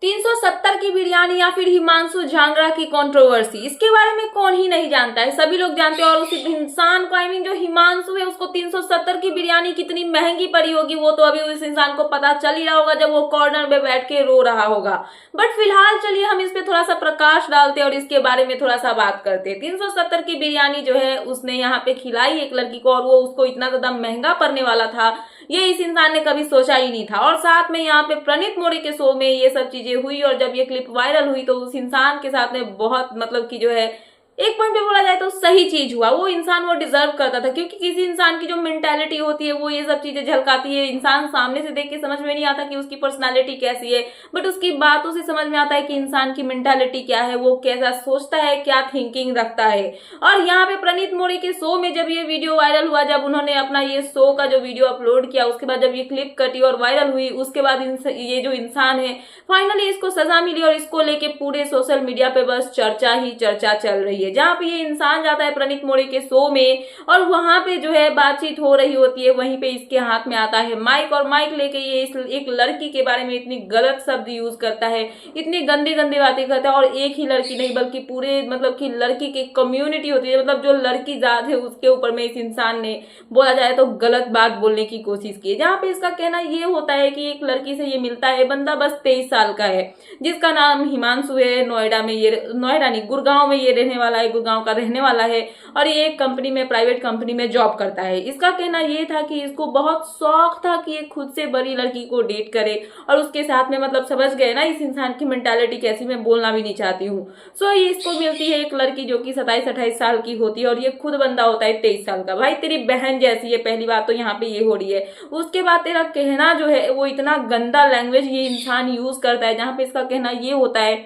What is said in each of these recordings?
370 की बिरयानी या फिर हिमांशु झांगरा की कंट्रोवर्सी, इसके बारे में कौन ही नहीं जानता है, सभी लोग जानते हैं। और उस इंसान को जो हिमांशु है उसको 370 की बिरयानी कितनी महंगी पड़ी होगी वो तो अभी उस इंसान को पता चल ही रहा होगा जब वो कॉर्नर में बैठ के रो रहा होगा। बट फिलहाल चलिए हम इस पे थोड़ा सा प्रकाश डालते और इसके बारे में थोड़ा सा बात करते हैं। 370 की बिरयानी जो है उसने यहाँ पे खिलाई एक लड़की को और वो उसको इतना ज्यादा महंगा पड़ने वाला था ये इस इंसान ने कभी सोचा ही नहीं था। और साथ में यहाँ पे प्रणीत मोरे के शो में ये सब चीजें हुई और जब ये क्लिप वायरल हुई तो उस इंसान के साथ में बहुत मतलब कि जो है एक पॉइंट पे बोला जाए तो सही चीज हुआ। वो इंसान वो डिजर्व करता था क्योंकि किसी इंसान की जो मेंटालिटी होती है वो ये सब चीजें झलकाती है। इंसान सामने से देख के समझ में नहीं आता कि उसकी पर्सनालिटी कैसी है, बट उसकी बातों से समझ में आता है कि इंसान की मेंटालिटी क्या है, वो कैसा सोचता है, क्या थिंकिंग रखता है। और यहाँ पे प्रणीत मोरे के शो में जब ये वीडियो वायरल हुआ, जब उन्होंने अपना ये शो का जो वीडियो अपलोड किया उसके बाद जब ये क्लिप कटी और वायरल हुई उसके बाद ये जो इंसान है फाइनली इसको सजा मिली और इसको लेके पूरे सोशल मीडिया पे बस चर्चा ही चर्चा चल रही है। जहां पे ये इंसान जाता है प्रणीत मोरे के शो में और वहां पे जो है बातचीत हो रही होती है, वहीं पे इसके हाथ में आता है माइक और माइक लेके ये एक लड़की के बारे में इतनी गलत शब्द यूज करता है, इतनी गंदी गंदी बातें करता है। और एक ही लड़की नहीं बल्कि पूरे मतलब कि लड़की की कम्युनिटी होती है, मतलब जो लड़की जात है उसके ऊपर में इस इंसान ने बोला जाए तो गलत बात बोलने की कोशिश की है। जहाँ पे इसका कहना ये होता है कि एक लड़की से ये मिलता है, बंदा बस 23 साल का है जिसका नाम हिमांशु है, नोएडा नहीं गुड़गांव में ये रहने वाला है, गुड़गांव का रहने वाला है और ये एक कंपनी में प्राइवेट कंपनी में जॉब करता है। इसका कहना ये था कि इसको बहुत शौक था कि ये खुद से बड़ी लड़की को डेट करे और उसके साथ में मतलब समझ गए ना इस इंसान की मेंटालिटी कैसी, मैं बोलना भी नहीं चाहती हूँ। सो ये इसको मिलती है एक लड़की जो कि 27-28 साल की होती है और ये खुद बंदा होता है 23 साल का। भाई तेरी बहन जैसी है, पहली बात तो यहाँ पे ये हो रही है। उसके बाद तेरा कहना जो है वो इतना गंदा लैंग्वेज ये इंसान यूज करता है, जहाँ पे इसका कहना ये होता है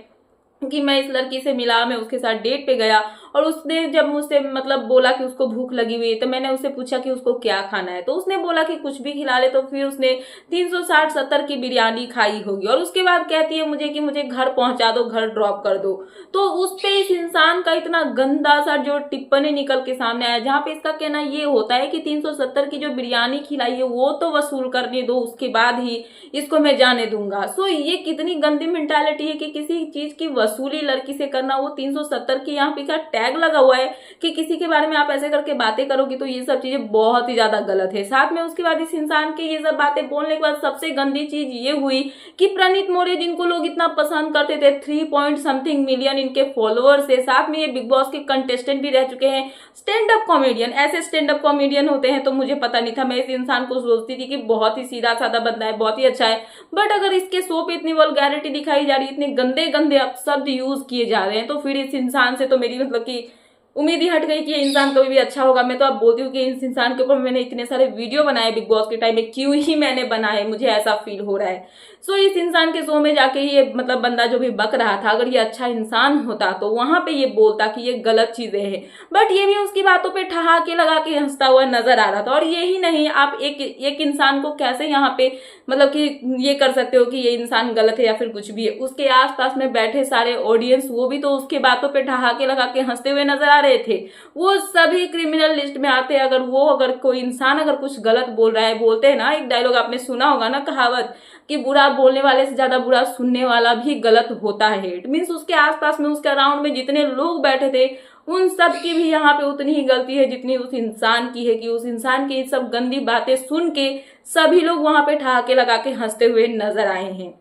कि मैं इस लड़की से मिला, मैं उसके साथ डेट पे गया और उसने जब मुझसे मतलब बोला कि उसको भूख लगी हुई है तो मैंने उससे पूछा कि उसको क्या खाना है, तो उसने बोला कि कुछ भी खिला ले। तो फिर उसने 360-70 की बिरयानी खाई होगी और उसके बाद कहती है मुझे कि मुझे घर पहुंचा दो, घर ड्रॉप कर दो। तो उस पे इस इंसान का इतना गंदा सा जो टिप्पणी निकल के सामने आया, जहाँ पे इसका कहना ये होता है कि 370 की जो बिरयानी खिलाई है वो तो वसूल करने दो, उसके बाद ही इसको मैं जाने दूंगा। सो ये कितनी गंदी मेंटालिटी है कि किसी चीज की वसूली लड़की से करना, वो 370 की यहाँ पे का टैग लगा हुआ है कि किसी के बारे में आप ऐसे करके बातें करोगी तो ये सब चीजें बहुत ही ज्यादा गलत है। साथ में उसके बाद इस इंसान के ये सब बातें बोलने के बाद सबसे गंदी चीज ये हुई कि प्रणीत मोरे जिनको लोग इतना पसंद करते थे, 3 पॉइंट समथिंग मिलियन इनके फॉलोअर्स है, साथ में ये बिग बॉस के कंटेस्टेंट भी रह चुके हैं, स्टैंड अप कॉमेडियन। ऐसे स्टैंड अप कॉमेडियन होते हैं तो मुझे पता नहीं था, मैं इस इंसान को सोचती थी कि बहुत ही सीधा साधा बंदा है, बहुत ही अच्छा है। बट अगर इसके शो पे इतनी वल्गैरिटी दिखाई जा रही है, इतने गंदे गंदे शब्द यूज किए जा रहे हैं, तो फिर इस इंसान से तो मेरी मतलब कि उम्मीद ही हट गई कि ये इंसान कभी भी अच्छा होगा। मैं तो अब बोलती हूँ कि इस इंसान के ऊपर मैंने इतने सारे वीडियो बनाए बिग बॉस के टाइम में, क्यों ही मैंने बनाए, मुझे ऐसा फील हो रहा है। सो इस इंसान के शो में जाके ये मतलब बंदा जो भी बक रहा था, अगर ये अच्छा इंसान होता तो वहां पे ये बोलता कि ये गलत चीजें हैं, बट ये भी उसकी बातों पे ठहाके लगा के हंसता हुआ नजर आ रहा था। और यही नहीं, आप एक इंसान को कैसे यहाँ पे मतलब कि ये कर सकते हो कि ये इंसान गलत है या फिर कुछ भी है। उसके आसपास में बैठे सारे ऑडियंस वो भी तो उसके बातों पे ठहाके लगा के हंसते हुए नजर आ रहे थे, वो सभी क्रिमिनल लिस्ट में आते। अगर कोई इंसान अगर कुछ गलत बोल रहा है, बोलते हैं ना एक डायलॉग आपने सुना होगा ना, कहावत कि बुरा बोलने वाले से ज्यादा बुरा सुनने वाला भी गलत होता है। इट मीन्स उसके आसपास में उसके अराउंड में जितने लोग बैठे थे उन सब की भी यहाँ पे उतनी ही गलती है जितनी उस इंसान की है कि उस इंसान की सब गंदी बातें सुन के सभी लोग वहां पे ठहाके लगा के हंसते हुए नजर आए हैं।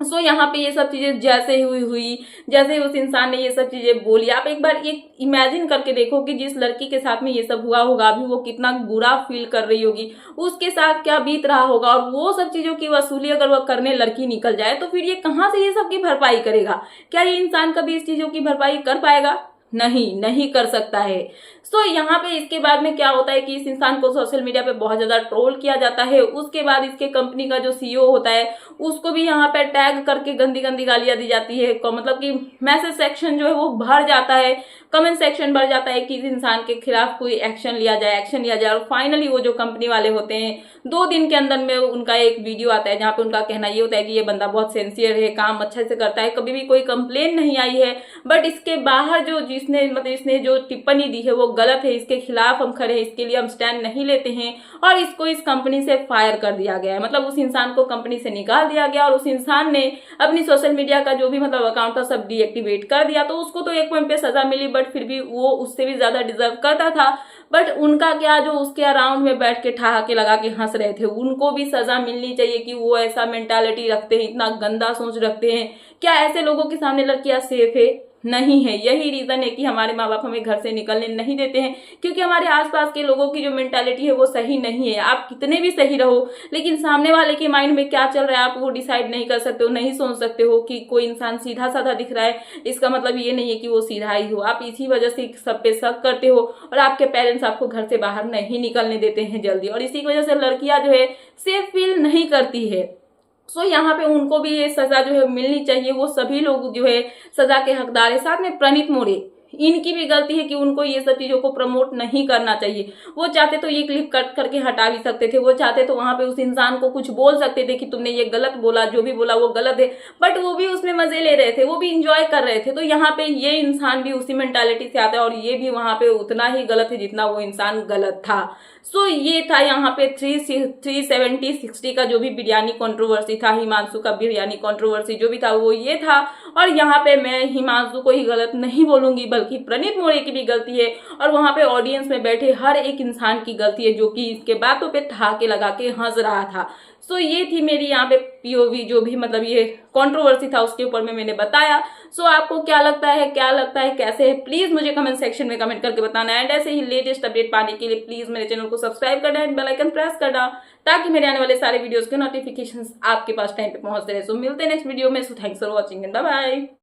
सो यहाँ पे ये सब चीजें जैसे हुई जैसे उस इंसान ने ये सब चीजें बोली, आप एक बार एक इमेजिन करके देखो कि जिस लड़की के साथ में ये सब हुआ होगा अभी वो कितना बुरा फील कर रही होगी, उसके साथ क्या बीत रहा होगा। और वो सब चीजों की वसूली अगर वह करने लड़की निकल जाए तो फिर ये कहाँ से ये सब की भरपाई करेगा? क्या ये इंसान कभी इस चीजों की भरपाई कर पाएगा? नहीं कर सकता है। सो यहाँ पे इसके बाद में क्या होता है कि इस इंसान को सोशल मीडिया पे बहुत ज्यादा ट्रोल किया जाता है। उसके बाद इसके कंपनी का जो सीईओ होता है उसको भी यहाँ पे टैग करके गंदी गंदी गालियां दी जाती है। मतलब कि मैसेज सेक्शन जो है वो भर जाता है, कमेंट सेक्शन भर जाता है कि इस इंसान के खिलाफ कोई एक्शन लिया जाए। और फाइनली वो जो कंपनी वाले होते हैं 2 दिन के अंदर में उनका एक वीडियो आता है जहाँ पे उनका कहना ये होता है कि ये बंदा बहुत सिंसियर है, काम अच्छे से करता है, कभी भी कोई कंप्लेन नहीं आई है। बट इसके बाहर जो इसने जो टिप्पणी दी है वो गलत है, इसके खिलाफ हम खड़े हैं, इसके लिए हम स्टैंड नहीं लेते हैं और इसको इस कंपनी से फायर कर दिया गया है। मतलब उस इंसान को कंपनी से निकाल दिया गया और उस इंसान ने अपनी सोशल मीडिया का जो भी मतलब अकाउंट था सब डीएक्टिवेट कर दिया। तो उसको तो एक पॉइंट पे सजा मिली, बट फिर भी वो उससे भी ज्यादा डिजर्व करता था। बट उनका क्या, जो उसके अराउंड में बैठ के ठहाके लगा के हंस रहे थे, उनको भी सजा मिलनी चाहिए कि वो ऐसा मेंटालिटी रखते हैं, इतना गंदा सोच रखते हैं। क्या ऐसे लोगों के सामने लड़कियां सेफ है? नहीं है। यही रीजन है कि हमारे माँ बाप हमें घर से निकलने नहीं देते हैं, क्योंकि हमारे आसपास के लोगों की जो मेंटालिटी है वो सही नहीं है। आप कितने भी सही रहो, लेकिन सामने वाले के माइंड में क्या चल रहा है आप वो डिसाइड नहीं कर सकते हो, नहीं सोच सकते हो। कि कोई इंसान सीधा साधा दिख रहा है, इसका मतलब ये नहीं है कि वो सीधा ही हो। आप इसी वजह से सब पे शक करते हो और आपके पेरेंट्स आपको घर से बाहर नहीं निकलने देते हैं जल्दी, और इसी की वजह से लड़कियां जो है सेफ फील नहीं करती है। सो यहाँ पे उनको भी ये सजा जो है मिलनी चाहिए। वो सभी लोग जो है सजा के हकदार है। साथ में प्रणीत मोरे, इनकी भी गलती है कि उनको ये सब चीजों को प्रमोट नहीं करना चाहिए। वो चाहते तो ये क्लिप कट करके हटा भी सकते थे, वो चाहते तो वहां पे उस इंसान को कुछ बोल सकते थे कि तुमने ये गलत बोला, जो भी बोला वो गलत है, बट वो भी उसमें मजे ले रहे थे, वो भी इंजॉय कर रहे थे। तो यहाँ पे ये इंसान भी उसी मेंटालिटी से आता है और ये भी वहां पे उतना ही गलत है जितना वो इंसान गलत था। सो ये था यहाँ पे 370-60 का जो भी बिरयानी कंट्रोवर्सी था, हिमांशु का बिरयानी कंट्रोवर्सी जो भी था वो ये था। और यहाँ पे मैं हिमांशु को ही गलत नहीं बोलूंगी, बल्कि प्रणीत मोरे की भी गलती है और वहां पे ऑडियंस में बैठे हर एक इंसान की गलती है जो कि इसके बातों पे ठहाके लगा के हंस रहा था। सो ये थी मेरी यहाँ पे पीओवी, जो भी मतलब ये कंट्रोवर्सी था उसके ऊपर में मैंने बताया। सो आपको क्या लगता है कैसे है, प्लीज मुझे कमेंट सेक्शन में कमेंट करके बताना। एंड ऐसे ही लेटेस्ट अपडेट पाने के लिए प्लीज मेरे चैनल को सब्सक्राइब करना एंड बेल आइकन प्रेस करना, ताकि मेरे आने वाले सारे वीडियोस के नोटिफिकेशंस आपके पास टाइम पे पहुंचते रहे। सो मिलते हैं नेक्स्ट वीडियो में। So thanks for watching and bye bye.